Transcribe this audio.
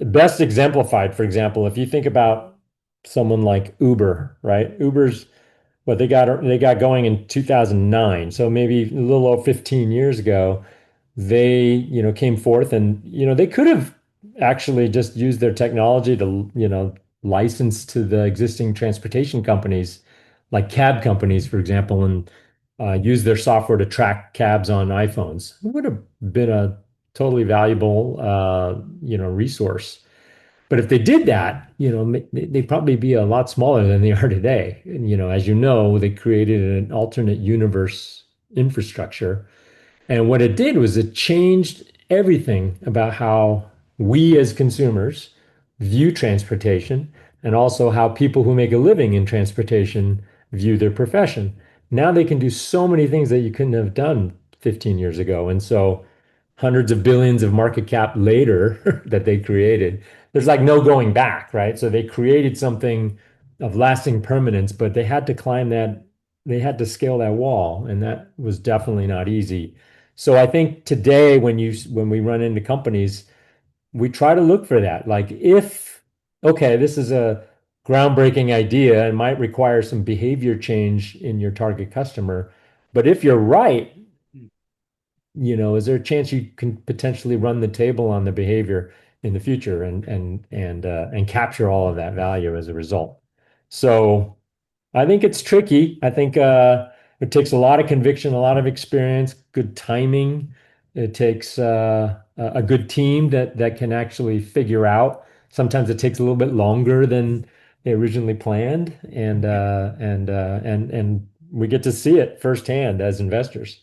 Best exemplified, for example, if you think about someone like Uber, right? Uber's what they got going in 2009, so maybe a little over 15 years ago. They, came forth and, they could have actually just used their technology to, license to the existing transportation companies, like cab companies, for example, and use their software to track cabs on iPhones. It would have been a totally valuable, resource. But if they did that, they'd probably be a lot smaller than they are today. And, as you know, they created an alternate universe infrastructure, and what it did was it changed everything about how we as consumers view transportation and also how people who make a living in transportation view their profession. Now they can do so many things that you couldn't have done 15 years ago. And so hundreds of billions of market cap later that they created, there's like no going back, right? So they created something of lasting permanence, but they had to climb that, they had to scale that wall, and that was definitely not easy. So I think today when we run into companies, we try to look for that. Like if, okay, this is a groundbreaking idea and might require some behavior change in your target customer, but if you're right, is there a chance you can potentially run the table on the behavior in the future and capture all of that value as a result? So I think it's tricky. I think it takes a lot of conviction, a lot of experience, good timing. It takes a good team that can actually figure out. Sometimes it takes a little bit longer than they originally planned, and we get to see it firsthand as investors.